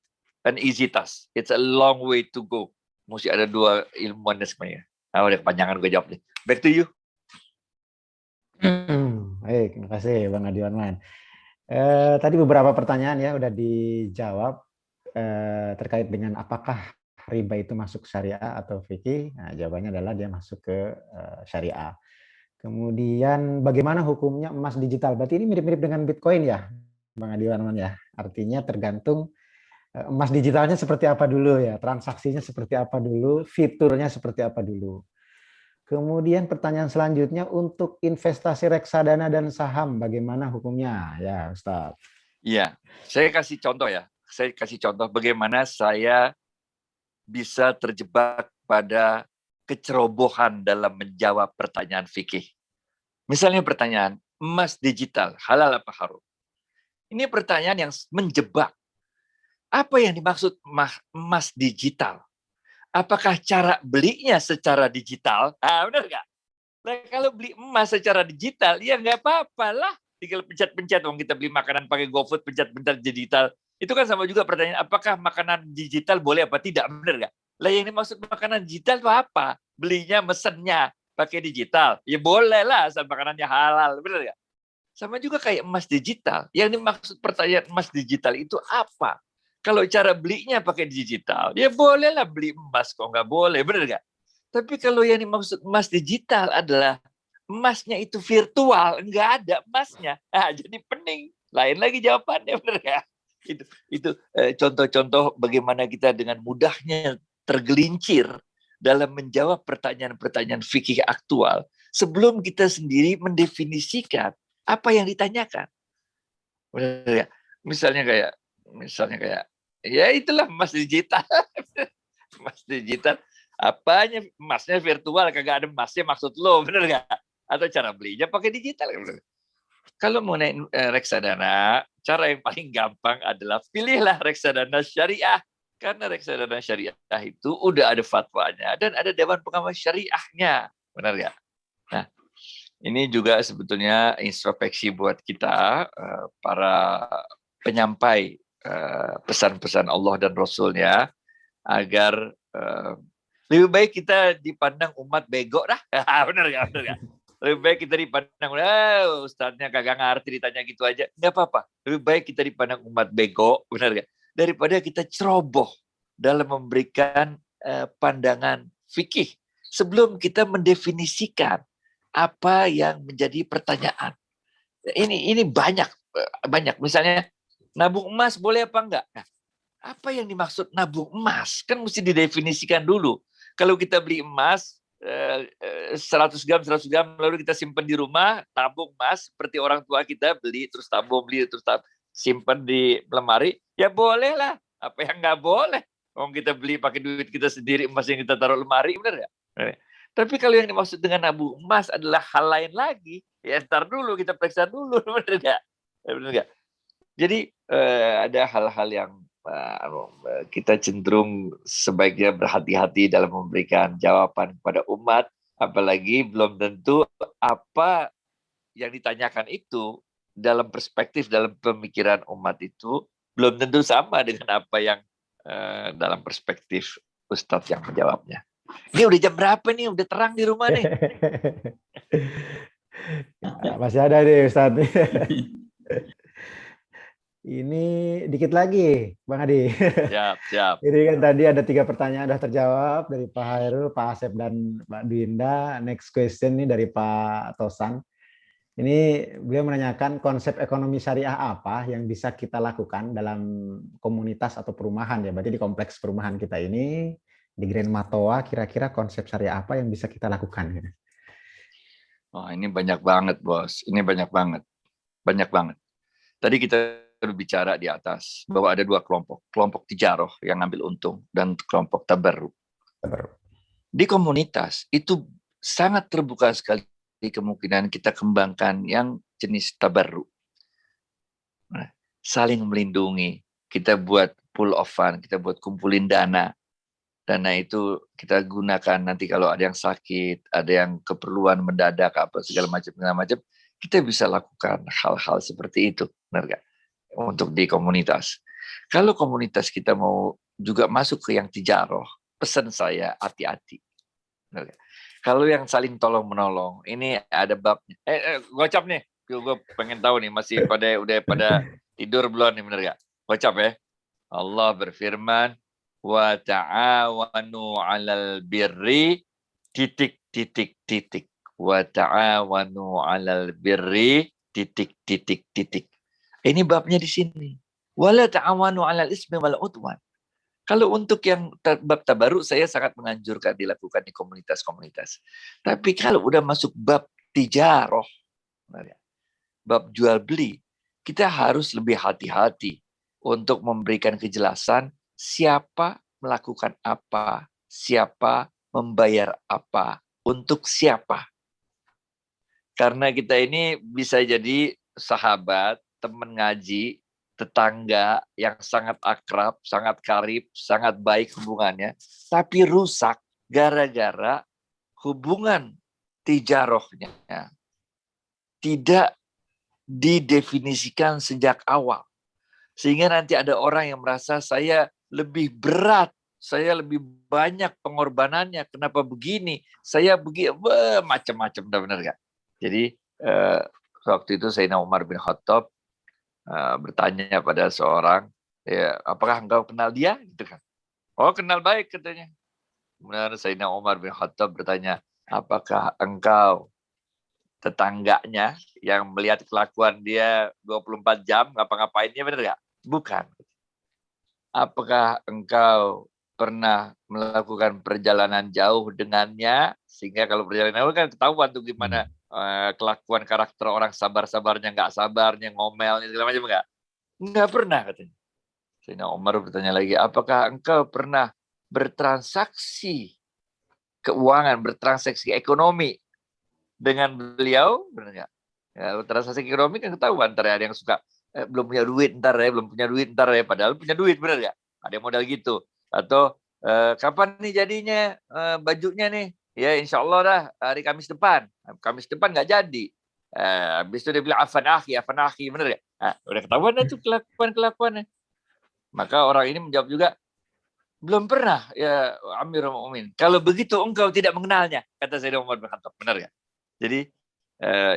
an easy task. It's a long way to go. Mesti ada 2 ilmuwan sebenarnya. Nah, udah kepanjangan gue jawab nih. Back to you. Baik, terima kasih Bang Adi Warman. Tadi beberapa pertanyaan ya udah dijawab terkait dengan apakah riba itu masuk syariah atau fikih. Nah, jawabannya adalah dia masuk ke syariah. Kemudian bagaimana hukumnya emas digital? Berarti ini mirip-mirip dengan Bitcoin ya, Bang Adi Warman ya. Artinya tergantung emas digitalnya seperti apa dulu ya, transaksinya seperti apa dulu, fiturnya seperti apa dulu. Kemudian pertanyaan selanjutnya, untuk investasi reksadana dan saham, bagaimana hukumnya? Ya, Ustaz. Iya, saya kasih contoh ya. Saya kasih contoh bagaimana saya bisa terjebak pada kecerobohan dalam menjawab pertanyaan fikih. Misalnya pertanyaan, emas digital, halal apa haram? Ini pertanyaan yang menjebak. Apa yang dimaksud emas digital? Apakah cara belinya secara digital? Benar nggak? Nah, kalau beli emas secara digital, ya nggak apa-apa lah. Tinggal pencet-pencet. Kita beli makanan pakai GoFood, pencet-pencet digital. Itu kan sama juga pertanyaan, apakah makanan digital boleh apa tidak? Benar nggak? Lah yang dimaksud makanan digital itu apa? Belinya, mesennya pakai digital. Ya boleh lah, asal makanannya halal. Benar nggak? Sama juga kayak emas digital. Yang dimaksud pertanyaan emas digital itu apa? Kalau cara belinya pakai digital, ya bolehlah beli emas, kok nggak boleh, benar nggak? Tapi kalau yang dimaksud emas digital adalah emasnya itu virtual, nggak ada emasnya. Jadi pening. Lain lagi jawabannya, benar nggak? Itu contoh-contoh bagaimana kita dengan mudahnya tergelincir dalam menjawab pertanyaan-pertanyaan fikih aktual sebelum kita sendiri mendefinisikan apa yang ditanyakan. Benar nggak? Misalnya kayak ya itulah emas digital. Emas digital, apanya emasnya virtual, kagak ada emasnya, maksud lo, bener nggak? Atau cara belinya pakai digital. Bener. Kalau mau naik reksadana, cara yang paling gampang adalah pilihlah reksadana syariah. Karena reksadana syariah itu udah ada fatwanya dan ada dewan pengawas syariahnya. Benar nggak? Nah, ini juga sebetulnya introspeksi buat kita, para penyampai pesan-pesan Allah dan Rasulnya, agar lebih baik kita dipandang umat bego dah. Bener nggak? Lebih baik kita dipandang, ustadznya kagak ngerti, ditanya gitu aja. Nggak apa-apa. Lebih baik kita dipandang umat bego, bener nggak? Daripada kita ceroboh dalam memberikan pandangan fikih sebelum kita mendefinisikan apa yang menjadi pertanyaan. Ini banyak. Misalnya, nabung emas boleh apa enggak? Nah, apa yang dimaksud nabung emas? Kan mesti didefinisikan dulu. Kalau kita beli emas 100 gram, lalu kita simpan di rumah, tabung emas, seperti orang tua kita beli, terus simpan di lemari, ya boleh lah. Apa yang nggak boleh? Kalau kita beli pakai duit kita sendiri, emas yang kita taruh lemari, benar nggak? Tapi kalau yang dimaksud dengan nabung emas adalah hal lain lagi, ya ntar dulu, kita periksa dulu, benar nggak? Benar nggak? Jadi ada hal-hal yang kita cenderung sebaiknya berhati-hati dalam memberikan jawaban kepada umat, apalagi belum tentu apa yang ditanyakan itu dalam perspektif, dalam pemikiran umat itu belum tentu sama dengan apa yang dalam perspektif Ustadz yang menjawabnya. Ini udah jam berapa nih? Udah terang di rumah nih. Masih ada nih Ustadz. Ini dikit lagi, Bang Adi. Siap, siap. Jadi kan tadi ada 3 pertanyaan sudah terjawab dari Pak Hairul, Pak Asep, dan Mbak Dwinda. Next question ini dari Pak Tosan. Ini beliau menanyakan konsep ekonomi syariah apa yang bisa kita lakukan dalam komunitas atau perumahan ya. Berarti di kompleks perumahan kita ini di Grand Matoa, kira-kira konsep syariah apa yang bisa kita lakukan? Gitu. Oh, ini banyak banget, Bos. Ini banyak banget. Banyak banget. Tadi kita berbicara di atas bahwa ada 2 kelompok. Kelompok tijaroh yang ngambil untung dan kelompok tabarruk. Di komunitas itu sangat terbuka sekali kemungkinan kita kembangkan yang jenis tabarruk. Nah, saling melindungi. Kita buat pool of fund, kita buat kumpulin dana. Dana itu kita gunakan nanti kalau ada yang sakit, ada yang keperluan mendadak apa segala macam, kita bisa lakukan hal-hal seperti itu, benar nggak? Untuk di komunitas. Kalau komunitas kita mau juga masuk ke yang tijaroh, pesan saya hati-hati. Benar nggak? Kalau yang saling tolong menolong, ini ada babnya. Gocap nih, gue pengen tahu nih masih udah pada tidur belum nih, benar nggak? Gocap ya. Allah berfirman, wa ta'awanu 'alal birri titik titik titik wa ta'awanu 'alal birri titik titik titik. Ini babnya di sini. Wala ta'awanu 'alal ismi wal 'udwan. Kalau untuk yang bab tabaruk saya sangat menganjurkan dilakukan di komunitas-komunitas. Tapi kalau udah masuk bab tijaroh, bab jual beli, kita harus lebih hati-hati untuk memberikan kejelasan siapa melakukan apa, siapa membayar apa, untuk siapa. Karena kita ini bisa jadi sahabat, teman ngaji, tetangga yang sangat akrab, sangat karib, sangat baik hubungannya, tapi rusak gara-gara hubungan tijarohnya tidak didefinisikan sejak awal. Sehingga nanti ada orang yang merasa saya lebih berat, saya lebih banyak pengorbanannya, kenapa begini, saya begini, macam-macam, benar nggak? Jadi waktu itu Sayyidina Umar bin Khattab bertanya pada seorang, ya, apakah engkau kenal dia? Gitu kan. Oh, kenal baik katanya. Kemudian Sayyidina Umar bin Khattab bertanya, apakah engkau tetangganya yang melihat kelakuan dia 24 jam ngapa-ngapainnya, benar nggak? Bukan. Apakah engkau pernah melakukan perjalanan jauh dengannya sehingga kalau perjalanan jauh kan ketahuan tuh gimana kelakuan karakter orang, sabar-sabarnya, nggak sabarnya, ngomelnya segala macam nggak? Nggak pernah katanya. Sayyidina Umar bertanya lagi, apakah engkau pernah bertransaksi keuangan, bertransaksi ekonomi dengan beliau? Benar nggak? Ya, transaksi ekonomi kan ketahuan, ntar ada yang suka belum punya duit ntar ya, padahal punya duit, benar nggak? Ada yang modal gitu. Atau kapan nih jadinya bajunya nih? Ya insya Allah dah hari Kamis depan. Kamis depan nggak jadi. Habis itu dia bilang afan akhi, benar nggak? Nah, udah ketahuan itu kelakuannya. Maka orang ini menjawab juga, belum pernah ya Amirul Mukminin. Kalau begitu engkau tidak mengenalnya, kata Sayyidina Umar bin Khattab, benar nggak? Jadi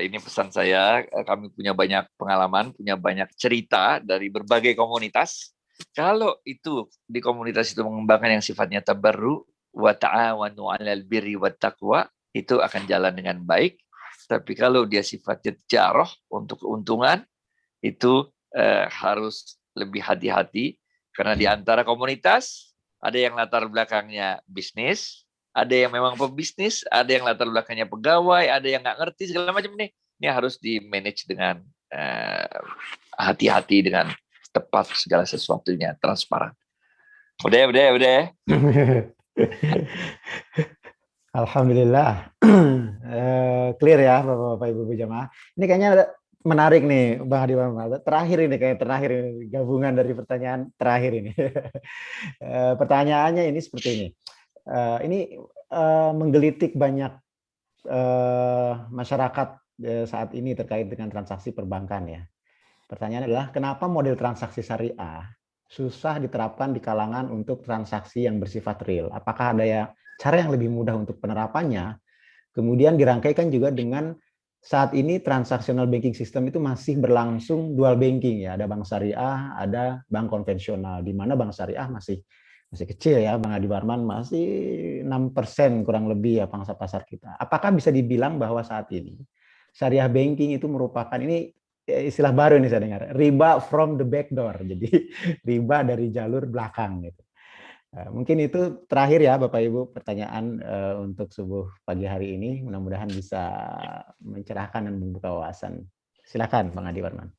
ini pesan saya, kami punya banyak pengalaman, punya banyak cerita dari berbagai komunitas. Kalau itu di komunitas itu mengembangkan yang sifatnya tabarru wa ta'awanu 'alal birri wat taqwa, itu akan jalan dengan baik. Tapi kalau dia sifatnya tijarah untuk keuntungan, itu harus lebih hati-hati karena di antara komunitas ada yang latar belakangnya bisnis, ada yang memang pebisnis, ada yang latar belakangnya pegawai, ada yang nggak ngerti segala macam nih. Ini harus di manage dengan hati-hati, dengan tepat segala sesuatunya, transparan. Udah. Alhamdulillah. Clear ya Bapak Ibu jamaah. Ini kayaknya menarik nih Bang Adi Muhammad. Terakhir ini gabungan dari pertanyaan terakhir ini. Pertanyaannya ini seperti ini. Ini menggelitik banyak masyarakat saat ini terkait dengan transaksi perbankan ya. Pertanyaannya adalah kenapa model transaksi syariah susah diterapkan di kalangan untuk transaksi yang bersifat real? Apakah ada cara yang lebih mudah untuk penerapannya? Kemudian dirangkaikan juga dengan saat ini transactional banking system itu masih berlangsung dual banking ya. Ada bank syariah, ada bank konvensional. Di mana bank syariah masih kecil ya, Bang Adi Warman, masih 6% kurang lebih ya pangsa pasar kita. Apakah bisa dibilang bahwa saat ini syariah banking itu merupakan, ini istilah baru ini saya dengar, riba from the back door. Jadi riba dari jalur belakang gitu. Mungkin itu terakhir ya Bapak Ibu pertanyaan untuk subuh pagi hari ini. Mudah-mudahan bisa mencerahkan dan membuka wawasan. Silakan Bang Adi Warman.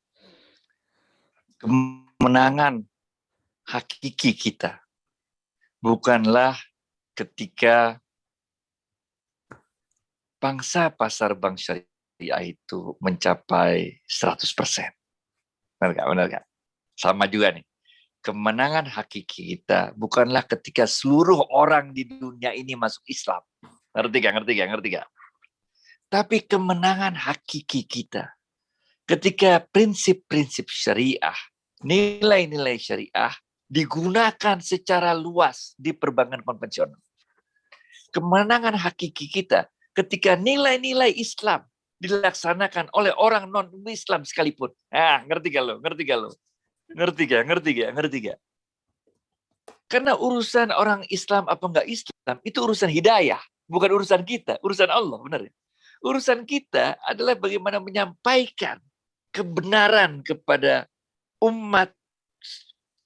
Kemenangan hakiki kita bukanlah ketika pangsa pasar bank syariah itu mencapai 100%. Benar nggak? Benar nggak? Sama juga nih. Kemenangan hakiki kita bukanlah ketika seluruh orang di dunia ini masuk Islam. Ngerti gak? Ngerti gak? Ngerti gak? Tapi kemenangan hakiki kita ketika prinsip-prinsip syariah, nilai-nilai syariah digunakan secara luas di perbankan konvensional. Kemenangan hakiki kita ketika nilai-nilai Islam dilaksanakan oleh orang non-Islam sekalipun. Ngerti gak lo? Ngerti gak lo? Ngerti gak? Ngerti gak? Ngerti gak? Karena urusan orang Islam apa enggak Islam, itu urusan hidayah. Bukan urusan kita, urusan Allah. Benar ya? Urusan kita adalah bagaimana menyampaikan kebenaran kepada umat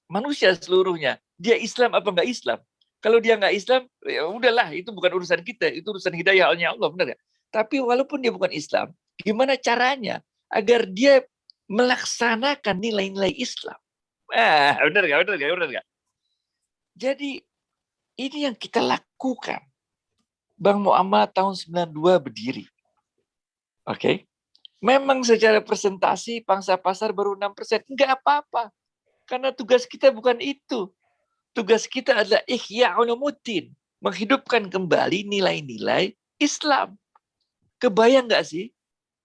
manusia seluruhnya. Dia Islam apa enggak Islam? Kalau dia enggak Islam, ya udahlah, itu bukan urusan kita, itu urusan hidayah Allah, benar ya? Tapi walaupun dia bukan Islam, gimana caranya agar dia melaksanakan nilai-nilai Islam? Benar nggak? Benar nggak? Benar nggak? Jadi ini yang kita lakukan. Bank Muamalah tahun 92 berdiri. Oke. Memang secara presentasi pangsa pasar baru 6%. Enggak apa-apa. Karena tugas kita bukan itu. Tugas kita adalah ihya ulumuddin. Menghidupkan kembali nilai-nilai Islam. Kebayang nggak sih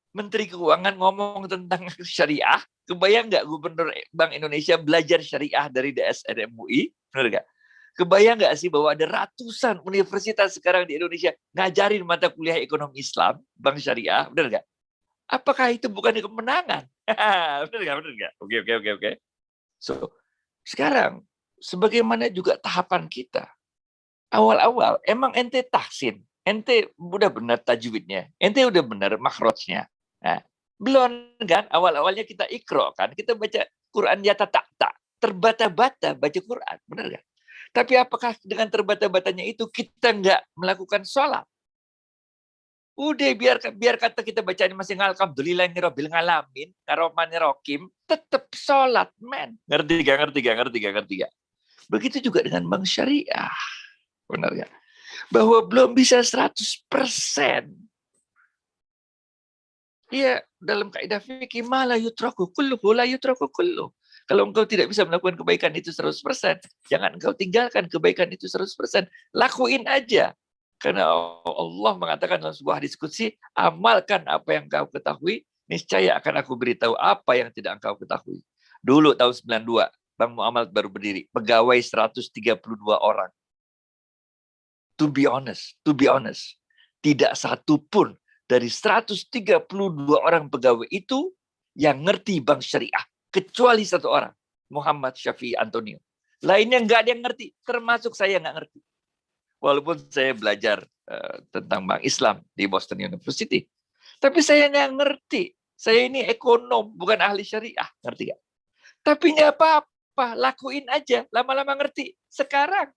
Menteri Keuangan ngomong tentang syariah? Kebayang nggak Gubernur Bank Indonesia belajar syariah dari DSN MUI? Benar nggak? Kebayang nggak sih bahwa ada ratusan universitas sekarang di Indonesia ngajarin mata kuliah ekonomi Islam, bank syariah? Benar nggak? Apakah itu bukan kemenangan? Benar nggak? Benar nggak? Oke. So, sekarang, sebagaimana juga tahapan kita, awal-awal, emang ente tahsin, ente udah benar tajwidnya, ente udah benar makhrajnya. Nah, belum kan? Awal-awalnya kita ikro kan, kita baca Quran ya tak terbata-bata baca Quran, benar nggak? Tapi apakah dengan terbata-batanya itu kita nggak melakukan sholat? Udah biar kata kita bacaan masih alhamdulillahirabbil alamin, karomani rokim, tetap sholat, men. Ngerti gak? Begitu juga dengan bank syariah. Benar ya? Bahwa belum bisa 100%. Iya, dalam kaidah fikih malah yutraku kulluhu la yutraku kulluh. Kalau engkau tidak bisa melakukan kebaikan itu 100%, jangan engkau tinggalkan kebaikan itu 100%. Lakuin aja. Karena Allah mengatakan dalam sebuah diskusi, amalkan apa yang engkau ketahui, niscaya akan aku beritahu apa yang tidak engkau ketahui. Dulu tahun 92, Bank Muamalat baru berdiri, pegawai 132 orang. To be honest, tidak satu pun dari 132 orang pegawai itu yang ngerti bank syariah. Kecuali satu orang, Muhammad Syafi'i Antonio. Lainnya nggak ada yang ngerti, termasuk saya nggak ngerti. Walaupun saya belajar tentang bank Islam di Boston University. Tapi saya nggak ngerti. Saya ini ekonom, bukan ahli syariah. Ngerti nggak? Tapi nggak apa-apa, lakuin aja. Lama-lama ngerti. Sekarang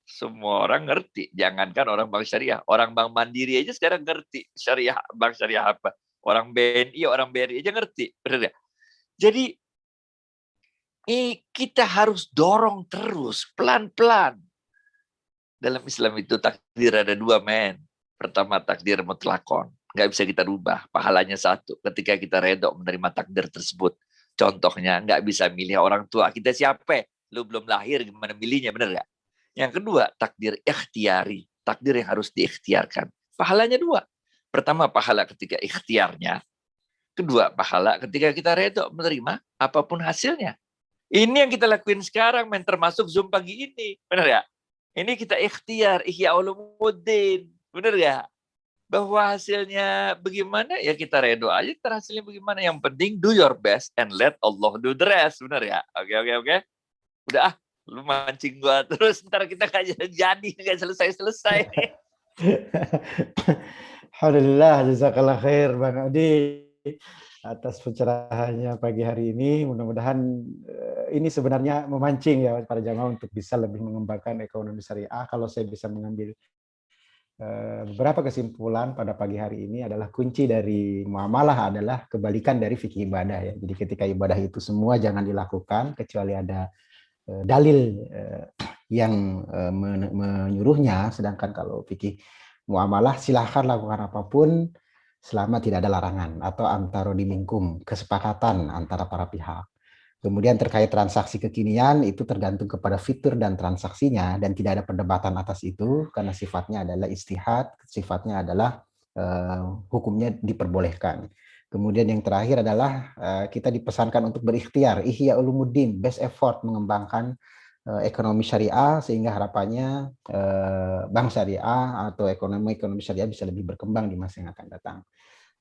semua orang ngerti. Jangankan orang bank syariah. Orang bank mandiri aja sekarang ngerti syariah, bank syariah apa. Orang BNI, orang BRI aja ngerti. Benar nggak? Jadi kita harus dorong terus, pelan-pelan. Dalam Islam itu takdir ada dua, men. Pertama takdir mutlakon. Nggak bisa kita rubah. Pahalanya satu. Ketika kita redok menerima takdir tersebut. Contohnya, nggak bisa milih orang tua. Kita siapa? Lu belum lahir, gimana milihnya, benar nggak? Yang kedua, takdir ikhtiari. Takdir yang harus diikhtiarkan. Pahalanya dua. Pertama, pahala ketika ikhtiarnya. Kedua, pahala ketika kita redok menerima apapun hasilnya. Ini yang kita lakuin sekarang, men, termasuk Zoom pagi ini. Benar ya? Ini kita ikhtiar, ihya ulumuddin. Benar ya? bahwa hasilnya bagaimana ya kita redo aja, hasilnya bagaimana. Yang penting do your best and let Allah do the rest. Benar ya? Oke. Udah lu mancing gua terus, ntar kita nggak jadi, nggak selesai. Alhamdulillah, jazakallah khair Bang Adi atas pencerahannya pagi hari ini. Mudah-mudahan ini sebenarnya memancing ya para jamaah untuk bisa lebih mengembangkan ekonomi syariah. Kalau saya bisa mengambil beberapa kesimpulan pada pagi hari ini adalah kunci dari muamalah adalah kebalikan dari fikih ibadah ya. Jadi ketika ibadah itu semua jangan dilakukan kecuali ada dalil yang menyuruhnya, sedangkan kalau fikih muamalah silahkan lakukan apapun selama tidak ada larangan atau antara dimingkum, kesepakatan antara para pihak. Kemudian terkait transaksi kekinian itu tergantung kepada fitur dan transaksinya dan tidak ada perdebatan atas itu karena sifatnya adalah istihad, sifatnya adalah hukumnya diperbolehkan. Kemudian yang terakhir adalah kita dipesankan untuk berikhtiar, ihya ulumuddin, best effort mengembangkan ekonomi syariah sehingga harapannya bank syariah atau ekonomi syariah bisa lebih berkembang di masa yang akan datang.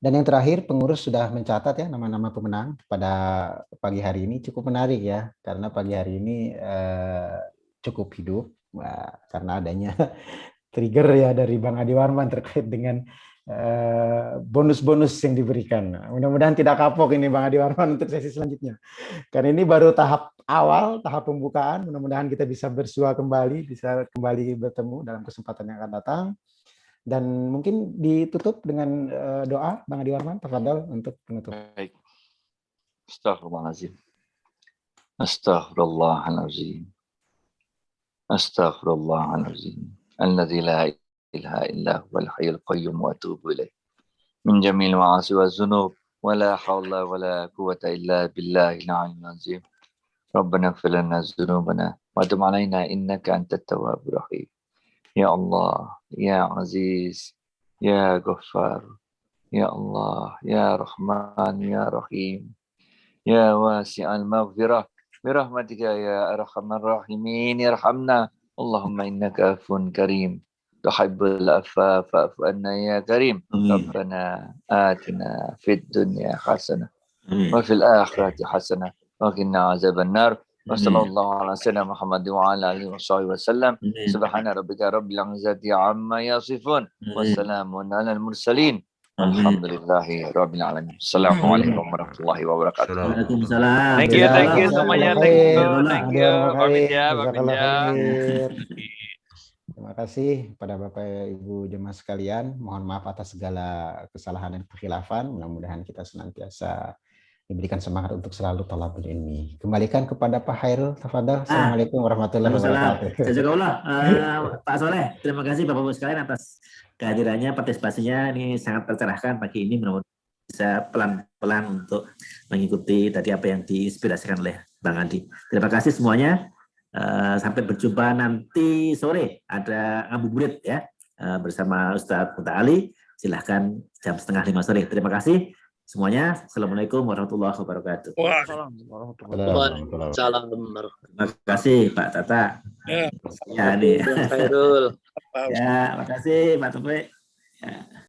Dan yang terakhir, pengurus sudah mencatat ya nama-nama pemenang pada pagi hari ini. Cukup menarik ya, karena pagi hari ini cukup hidup karena adanya trigger ya dari Bang Adi Warman terkait dengan bonus-bonus yang diberikan. Mudah-mudahan tidak kapok ini Bang Adi Warman untuk sesi selanjutnya. Karena ini baru tahap awal, tahap pembukaan. Mudah-mudahan kita bisa bersua kembali, bisa kembali bertemu dalam kesempatan yang akan datang. Dan mungkin ditutup dengan doa Bang Adi Warman, tafadhol untuk penutup. Baik. Astagfirullahaladzim. Astagfirullahaladzim. Astagfirullahaladzim. Alladzi la ilaha illa huwal hayyul qayyum wa atubu ilaih. Min jamil ma'asi wa dzunub wa la haula wa la quwwata illa billahil aliyyil azim. Rabbana ighfir lana dzunubana wa tub 'alaina innaka antat tawwabur rahim. Ya Allah, Ya Aziz, Ya Ghaffar, Ya Allah, Ya Rahman, Ya Rahim, Ya Wasi'al Maghfirah, birahmatika Ya Arhamar Rahimin, Irhamna, Allahumma innaka afun karim, tuhibbul afwa fa'fu anna ya karim, Rabbana atina fid dunya hasanah, wa fil akhirati hasanah, wa qina azaban nar. Wassallallahu ala sayyidina Muhammad wa ala alihi wa sallam. Subhana rabbika rabbil izzati amma yasifun. Wassalamun alal mursalin. Alhamdulillahi rabbil alamin. Assalamualaikum warahmatullahi wabarakatuh. Waalaikumsalam. Thank you semuanya. Thank you. Pamit ya. Terima kasih kepada Bapak Ibu jemaah sekalian. Mohon maaf atas segala kesalahan dan kekhilafan. Mudah-mudahan kita senantiasa diberikan semangat untuk selalu thalabul ilmi. Kembalikan kepada Pak Hairul, tafadhol. Assalamualaikum warahmatullahi wabarakatuh. Jazakallah Pak Soleh. Terima kasih Bapak Ibu sekalian atas kehadirannya, partisipasinya. Ini sangat tercerahkan pagi ini. Mudah-mudahan bisa pelan-pelan untuk mengikuti tadi apa yang diinspirasikan oleh Bang Adi. Terima kasih semuanya. Sampai berjumpa nanti sore. Ada ngabuburit ya bersama Ustadz Muta Ali. Silahkan jam 4:30 sore. Terima kasih semuanya. Assalamualaikum warahmatullahi wabarakatuh. Waalaikumsalam. Terima kasih Pak Tata. Ya, nih. Khairul. Ya, terima kasih Pak Taufik. Ya.